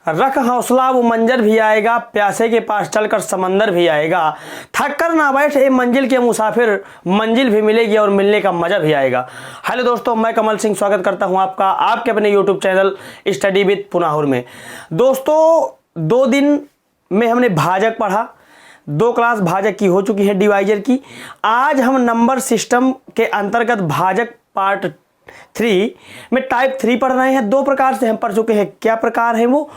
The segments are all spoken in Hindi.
रख हौसला वो मंजर भी आएगा, प्यासे के पास चलकर समंदर भी आएगा। थक कर ना बैठ ए मंजिल के मुसाफिर, मंजिल भी मिलेगी और मिलने का मजा भी आएगा। हेलो दोस्तों, मैं कमल सिंह स्वागत करता हूं आपका आपके अपने यूट्यूब चैनल स्टडी विद पुनाहुर में। दोस्तों 2 दिन में हमने भाजक पढ़ा, 2 क्लास भाजक की हो चुकी है, डिवाइजर की। आज हम नंबर सिस्टम के अंतर्गत भाजक पार्ट 3 में टाइप 3 पढ़ रहे हैं। 2 प्रकार से हम पढ़ चुके हैं। क्या प्रकार है वो?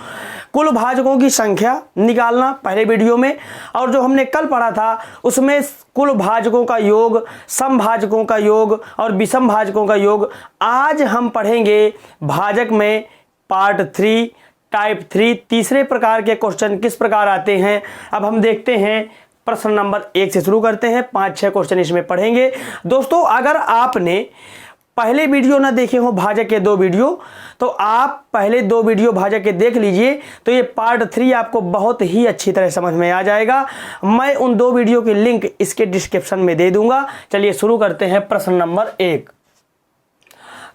कुल भाजकों की संख्या निकालना पहले वीडियो में, और जो हमने कल पढ़ा था उसमें कुल भाजकों का योग, समभाजकों का योग और विषम भाजकों का योग। आज हम पढ़ेंगे भाजक में पार्ट 3 टाइप 3। तीसरे प्रकार के क्वेश्चन किस प्रकार आते हैं अब हम देखते हैं। प्रश्न नंबर 1 से शुरू करते हैं। 5-6 क्वेश्चन इसमें पढ़ेंगे। दोस्तों अगर आपने पहले वीडियो ना देखे हो भाजक के 2 वीडियो, तो आप पहले 2 वीडियो भाजक के देख लीजिए, तो ये पार्ट 3 आपको बहुत ही अच्छी तरह समझ में आ जाएगा। मैं उन 2 वीडियो की लिंक इसके डिस्क्रिप्शन में दे दूंगा। चलिए शुरू करते हैं। प्रश्न नंबर 1।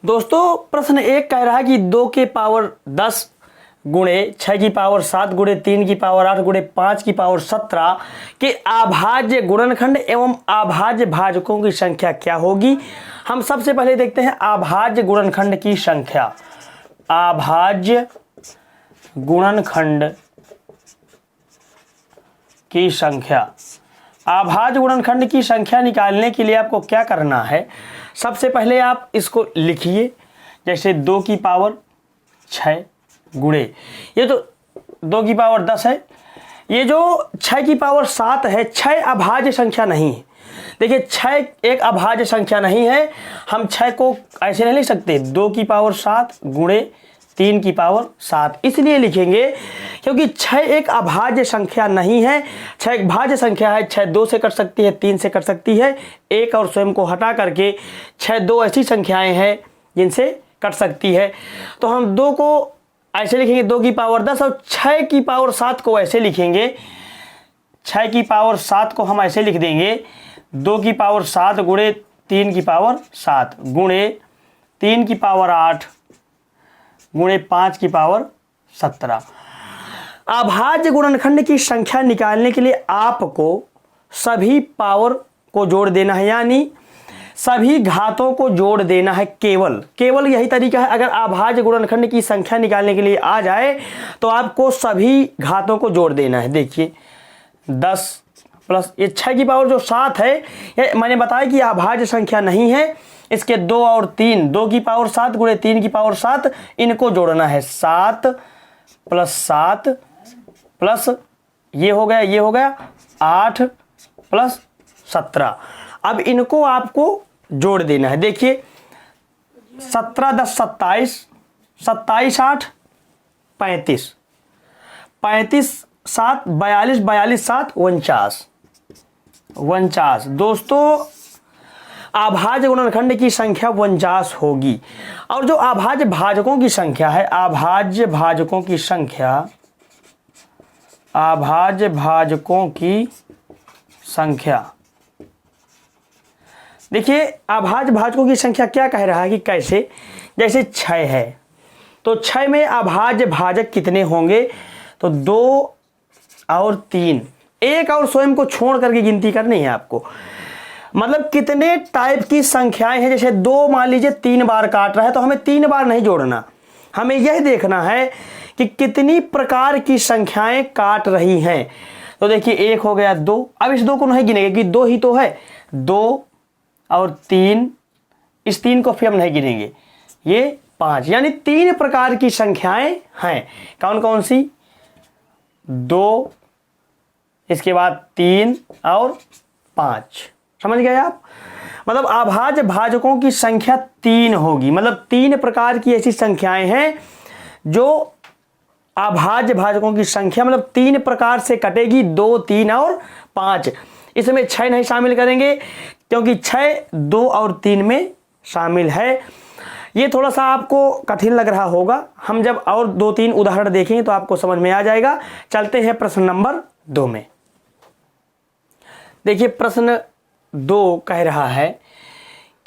दोस्तों प्रश्न 1 कह रहा है कि 2 के पावर 10 गुणे 6 की पावर 7 गुणे 3 की पावर 8 गुणे 5 की पावर 17 के अभाज्य गुणनखंड एवं अभाज्य भाजकों की संख्या क्या होगी। हम सबसे पहले देखते हैं अभाज्य गुणनखंड की संख्या। अभाज्य गुणनखंड की संख्या। अभाज्य गुणनखंड की संख्या निकालने के लिए आपको क्या करना है? सबसे पहले आप इसको लिखिए, जैसे 2 की पावर 6 गुणे, ये तो 2 की पावर 10 है, ये जो 6 की पावर 7 है, 6 अभाज्य संख्या नहीं है। देखिए 6 एक अभाज्य संख्या नहीं है। हम 6 को ऐसे नहीं लिख सकते, 2 की पावर 7 गुणे 3 की पावर 7 इसलिए लिखेंगे क्योंकि 6 एक अभाज्य संख्या नहीं है। 6 एक भाज्य संख्या है। 6 2 से कट सकती है, 3 से कट सकती है, 1 और स्वयं को हटा करके 6 2 ऐसी संख्याएं हैं जिनसे कट सकती है। तो हम 2 को ऐसे लिखेंगे 2 की पावर 10, और 6 की पावर 7 को ऐसे लिखेंगे। 6 की पावर 7 को हम ऐसे लिख देंगे 2 की पावर 7 गुणे 3 की पावर 7 गुणे 3 की पावर 8 गुणे 5 की पावर 17। अभाज्य गुणनखंड की संख्या निकालने के लिए आपको सभी पावर को जोड़ देना है, यानी सभी घातों को जोड़ देना है। केवल यही तरीका है। अगर अभाज्य गुणनखंड की संख्या निकालने के लिए आ जाए तो आपको सभी घातों को जोड़ देना है। देखिए 10 प्लस ये 6 की पावर जो 7 है, ये मैंने बताया कि अभाज्य संख्या नहीं है। इसके 2 और 3, 2 की पावर 7 गुणे 3 की पावर 7, इनको जोड़ना है। 7 प्लस 7 प्लस ये हो गया 8 प्लस 17। अब इनको आपको जोड़ देना है। देखिए 17 10 27, 27 8 35, 35 7 42, 42 7 49। दोस्तों अभाज्य गुणनखंड की संख्या 49 होगी। और जो अभाज्य भाजकों की संख्या है, अभाज्य भाजकों की संख्या देखिए अभाज्य भाजकों की संख्या क्या कह रहा है कि कैसे, जैसे 6 है तो 6 में अभाज्य भाजक कितने होंगे? तो 2 और 3, 1 और स्वयं को छोड़ करके गिनती करनी है आपको। मतलब कितने टाइप की संख्याएं हैं। जैसे 2 मान लीजिए 3 बार काट रहा है, तो हमें 3 बार नहीं जोड़ना, हमें यह देखना है कि कितनी प्रकार की संख्याएं काट रही हैं। तो देखिए 1 हो गया 2, अब इस 2 को नहीं गिनेंगे क्योंकि 2 ही तो है। 2 और 3, इस 3 को फिर हम नहीं गिनेंगे, ये 5, यानी 3 प्रकार की संख्याएं हैं। कौन कौन सी? 2, इसके बाद 3 और 5। समझ गए आप? मतलब अभाज्य भाजकों की संख्या 3 होगी। मतलब 3 प्रकार की ऐसी संख्याएं हैं जो अभाज्य भाजकों की संख्या मतलब 3 प्रकार से कटेगी, 2 3 और 5। इसमें 6 नहीं शामिल करेंगे क्योंकि 6 2 और 3 में शामिल है। ये थोड़ा सा आपको कठिन लग रहा होगा, हम जब और 2-3 उदाहरण देखेंगे तो आपको समझ में आ जाएगा। चलते हैं प्रश्न नंबर 2 में। देखिए प्रश्न 2 कह रहा है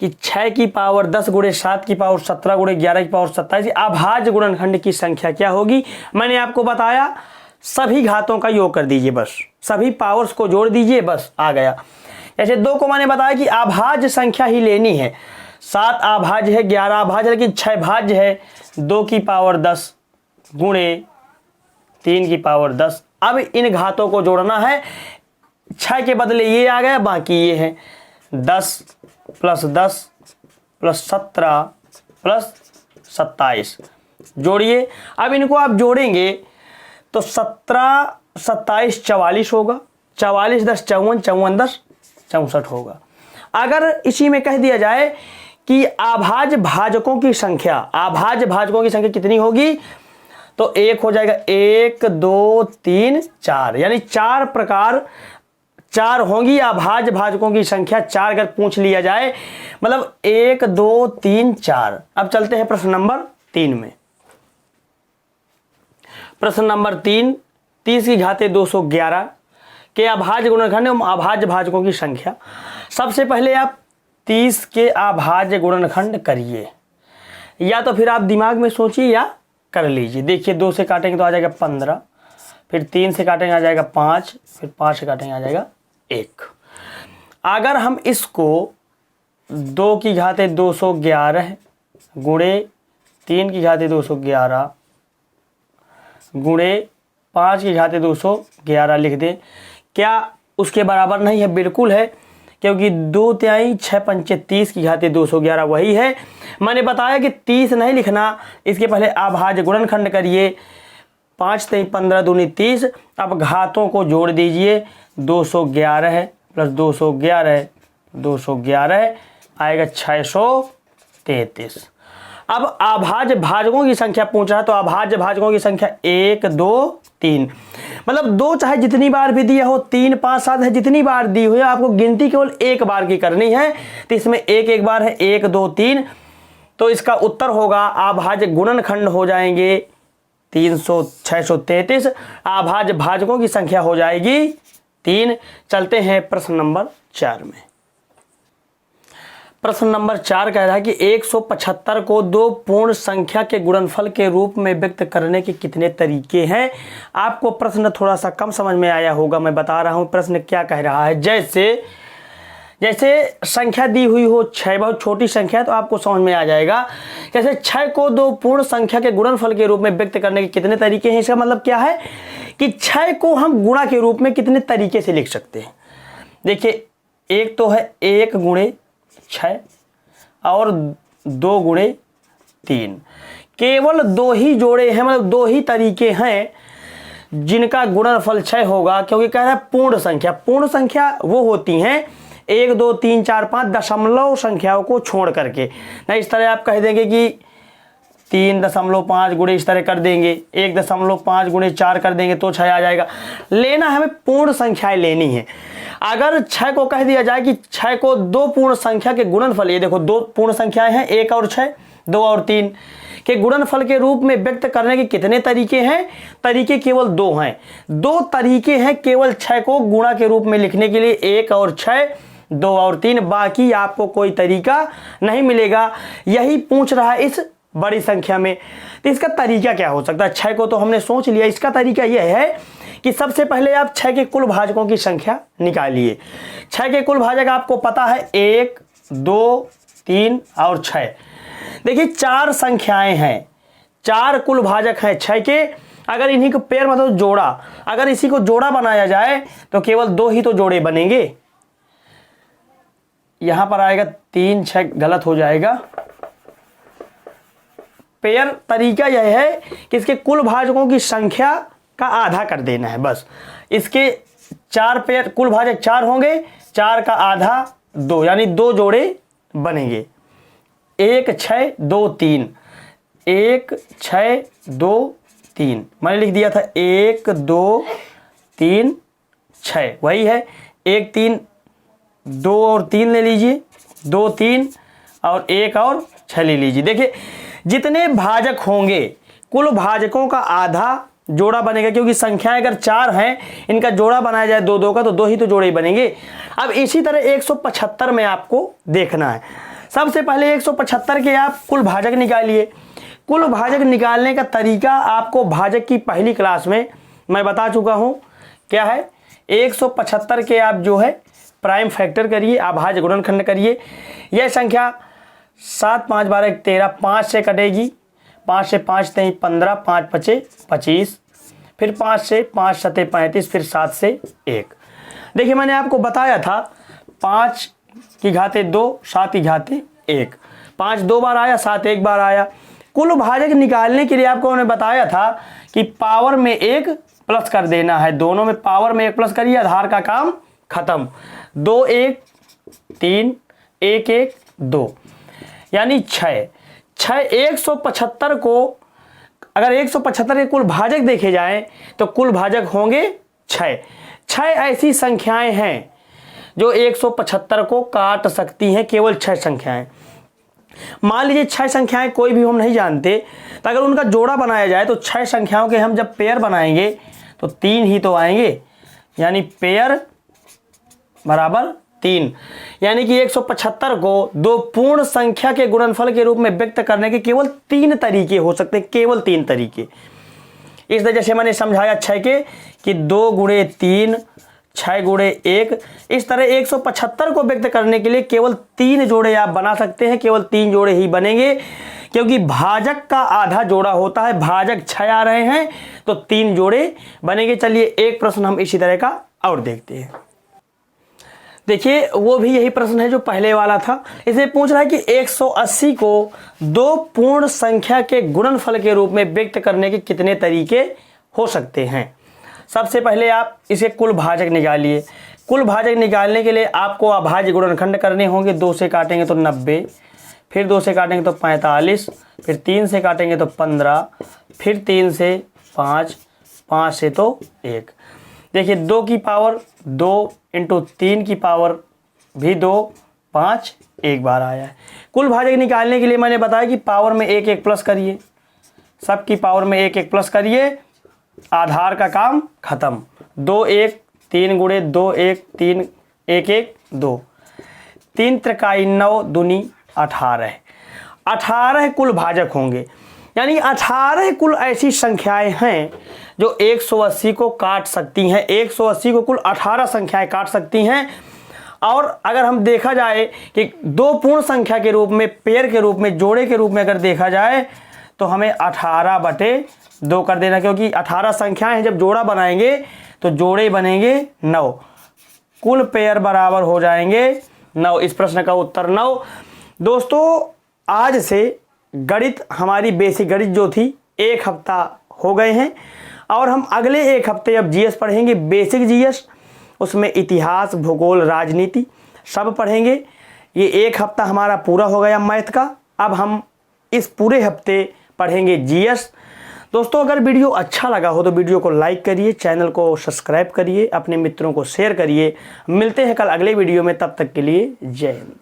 कि 6 की पावर 10 गुणे 7 की पावर 17 गुणे 11 की पावर 27 अभाज्य गुणनखंड की संख्या क्या होगी। मैंने आपको बताया सभी घातों का योग कर दीजिए, बस सभी पावर्स को जोड़ दीजिए, बस आ गया। जैसे 2 को मैंने बताया कि अभाज्य संख्या ही लेनी है, 7 अभाज्य है, 11 अभाज्य, लेकिन 6 भाज्य है, 2 की पावर 10 गुणे 3 की पावर 10। अब इन घातों को जोड़ना है, 6 के बदले ये आ गया, बाकी ये है 10 प्लस 10 प्लस 17 प्लस 27 जोड़िए। अब इनको आप जोड़ेंगे तो 17 27 44 होगा, 44 10 54, 54 10 64 होगा। अगर इसी में कह दिया जाए कि अभाज्य भाजकों की संख्या, अभाज्य भाजकों की संख्या कितनी होगी, तो 1 हो जाएगा, 1 2 3 4, यानी 4 प्रकार 4 होंगी अभाज्य भाजकों की संख्या, 4 अगर पूछ लिया जाए, मतलब 1 2 3 4। अब चलते हैं प्रश्न नंबर 3 में। प्रश्न नंबर 3, 30 की घाते 211 के अभाज्य गुणनखंड एवं अभाज्य भाजकों की संख्या। सबसे पहले आप 30 के अभाज्य गुणनखंड करिए, या तो फिर आप दिमाग में सोचिए या कर लीजिए। देखिए 2 से काटेंगे तो आ जाएगा 15, फिर 3 से काटेंगे आ जाएगा 5, फिर 5 से काटेंगे आ जाएगा 1। अगर हम इसको 2 की घाते 211 गुणे 3 की घाते 211 गुणे 5 की घाते 211 लिख दें, क्या उसके बराबर नहीं है? बिल्कुल है, क्योंकि 2 तिहाई 6 पंचे 30 की घाते 211 वही है। मैंने बताया कि 30 नहीं लिखना, इसके पहले अभाज्य गुणनखंड करिए, 5 तिहाई 15 दूनी 30। अब घातों को जोड़ दीजिए, 211 प्लस 211 आएगा 633। अब अभाज्य भाजकों की संख्या पूछ रहा है, तो अभाज्य भाजकों की संख्या 1 2 3, मतलब 2 चाहे जितनी बार भी दिया हो, 3 5 7 है, जितनी बार दी हुई है, आपको गिनती केवल एक बार की करनी है, तो इसमें एक बार है 1 2 3। तो इसका उत्तर होगा अभाज्य गुणनखंड हो जाएंगे 633, अभाज्य भाजकों की संख्या हो जाएगी 3। चलते हैं प्रश्न नंबर 4 में। प्रश्न नंबर 4 कह रहा है कि 175 को 2 पूर्ण संख्या के गुणनफल के रूप में व्यक्त करने के कितने तरीके हैं। आपको प्रश्न थोड़ा सा कम समझ में आया होगा, मैं बता रहा हूं प्रश्न क्या कह रहा है। जैसे संख्या दी हुई हो 6, बहुत छोटी संख्या है तो आपको समझ में आ जाएगा। जैसे 6 को 2 पूर्ण संख्या के गुणनफल के रूप में व्यक्त करने के कितने तरीके हैं, इसका मतलब क्या है कि 6 को हम गुणा के रूप में कितने तरीके से लिख सकते हैं। देखिए, एक तो है 1 गुणे 6 और 2 गुणे 3, केवल 2 ही जोड़े हैं, मतलब 2 ही तरीके हैं जिनका गुणनफल 6 होगा, क्योंकि कह रहा है पूर्ण संख्या। पूर्ण संख्या वो होती हैं 1 2 3 4 5 दशमलव संख्याओं को छोड़ करके। ना इस तरह आप कह देंगे कि 3.5 गुणे, इस तरह कर देंगे 1.5 गुणे 4 कर देंगे तो 6 आ जाएगा। लेना हमें पूर्ण संख्याएं लेनी है। अगर 6 को कह दिया जाए कि 6 को 2 पूर्ण संख्या के गुणनफल, ये देखो 2 पूर्ण संख्याएं हैं, 1 और 6, 2 और 3 के गुणनफल के रूप में व्यक्त करने के कितने तरीके हैं? तरीके केवल 2 हैं। 2 तरीके हैं केवल 6 को गुणा के रूप में लिखने के लिए, 1 और 6, 2 और 3, बाकी आपको कोई तरीका नहीं मिलेगा। यही पूछ रहा है इस बड़ी संख्या में। तो इसका तरीका क्या हो सकता है? 6 को तो हमने सोच लिया, इसका तरीका यह है कि सबसे पहले आप 6 के कुल भाजकों की संख्या निकालिए। 6 के कुल भाजक आपको पता है 1 2 3 और 6। देखिए 4 संख्याएं हैं, 4 कुल भाजक हैं 6 के। अगर इन्हीं को पेयर मतलब जोड़ा, अगर इसी को जोड़ा बनाया जाए तो केवल 2 ही तो जोड़े बनेंगे। यहां पर आएगा 3 6 गलत हो जाएगा। पेयर तरीका यह है कि इसके कुल भाजकों की संख्या का आधा कर देना है, बस। इसके 4 पेयर कुल भाजक 4 होंगे, 4 का आधा 2, यानी 2 जोड़े बनेंगे। 1 6 2 3, 1 6 2 3, मैंने लिख दिया था 1 2 3 6, वही है। 1 3 2 और 3 ले लीजिए, 2 3 और 1 और 6 ले लीजिए। देखिए जितने भाजक होंगे कुल भाजकों का आधा जोड़ा बनेगा, क्योंकि संख्याएं अगर 4 हैं, इनका जोड़ा बनाया जाए 2 2 का तो 2 ही तो जोड़े ही बनेंगे। अब इसी तरह 175 में आपको देखना है। सबसे पहले 175 के आप कुल भाजक निकालिए। कुल भाजक निकालने का तरीका आपको भाजक की पहली क्लास में मैं बता चुका हूं। क्या है, 175 के आप जो है प्राइम फैक्टर करिए, अभाज्य गुणनखंड करिए। यह संख्या 7 5 12 13 5 से कटेगी, 5 से 5 नहीं 15, 5 5 25, फिर 5 से 5 7 35, फिर 7 से 1। देखिए मैंने आपको बताया था 5 की घाते 2, 7 की घाते 1, 5 2 बार आया, 7 1 बार आया। कुल भाजक निकालने के लिए आपको मैंने बताया था कि पावर में 1 प्लस कर देना है, दोनों में पावर में 1 प्लस करिए, आधार का काम खत्म। 2 1 3 1 1 2 यानी 6 175 को अगर 175 के कुल भाजक देखे जाएं तो कुल भाजक होंगे 6 ऐसी संख्याएं हैं जो 175 को काट सकती हैं, केवल 6 संख्याएं। मान लीजिए 6 संख्याएं कोई भी हम नहीं जानते, तो अगर उनका जोड़ा बनाया जाए तो 6 संख्याओं के हम जब पेयर बनाएंगे तो 3 ही तो आएंगे, यानी पेयर बराबर 3। यानी कि 175 को दो पूर्ण संख्या के गुणनफल के रूप में व्यक्त करने के केवल 3 तरीके हो सकते हैं, केवल 3 तरीके। इस तरह से मैंने समझाया 6 के कि 2 गुणे 3, 6 गुणे 1। इस तरह 175 को व्यक्त करने के लिए केवल 3 जोड़े आप बना सकते हैं, केवल 3 जोड़े ही बनेंगे, क्योंकि भाजक का आधा जोड़ा होता है। भाजक 6 आ रहे हैं तो 3 जोड़े बनेंगे। चलिए एक प्रश्न हम इसी तरह का और देखते हैं। देखिए वो भी यही प्रश्न है जो पहले वाला था। इसे पूछ रहा है कि 180 को दो पूर्ण संख्या के गुणनफल के रूप में व्यक्त करने के कितने तरीके हो सकते हैं। सबसे पहले आप इसे कुल भाजक निकालिए। कुल भाजक निकालने के लिए आपको अभाज्य गुणनखंड करने होंगे। 2 से काटेंगे तो 90, फिर 2 से काटेंगे तो 45, फिर 3 से काटेंगे तो 15, फिर 3 से 5, 5 से तो 1। देखिए 2 की पावर 2 इंटू 3 की पावर भी 2, 5 एक बार आया है। कुल भाजक निकालने के लिए मैंने बताया कि पावर में 1 1 प्लस करिए, सबकी पावर में 1 1 प्लस करिए, आधार का काम खत्म। 2 1 3 गुणे 2 1 3 1 1 2, 3 त्रिकाई 9 दूनी 18 कुल भाजक होंगे। यानी 18 कुल ऐसी संख्याएं हैं जो 180 को काट सकती हैं। 180 को कुल 18 संख्याएं काट सकती हैं। और अगर हम देखा जाए कि दो पूर्ण संख्या के रूप में, पेयर के रूप में, जोड़े के रूप में अगर देखा जाए तो हमें 18/2 कर देना, क्योंकि 18 संख्याएं हैं। जब जोड़ा बनाएंगे तो जोड़े बनेंगे 9, कुल पेयर बराबर हो जाएंगे 9। इस प्रश्न का उत्तर 9। दोस्तों आज से गणित, हमारी बेसिक गणित जो थी, 1 हफ्ता हो गए हैं और हम अगले 1 हफ्ते अब जीएस पढ़ेंगे, बेसिक जीएस। उसमें इतिहास, भूगोल, राजनीति सब पढ़ेंगे। ये 1 हफ्ता हमारा पूरा हो गया मैथ का। अब हम इस पूरे हफ्ते पढ़ेंगे जीएस। दोस्तों अगर वीडियो अच्छा लगा हो तो वीडियो को लाइक करिए, चैनल को सब्सक्राइब करिए, अपने मित्रों को शेयर करिए। मिलते हैं कल अगले वीडियो में, तब तक के लिए जय हिंद।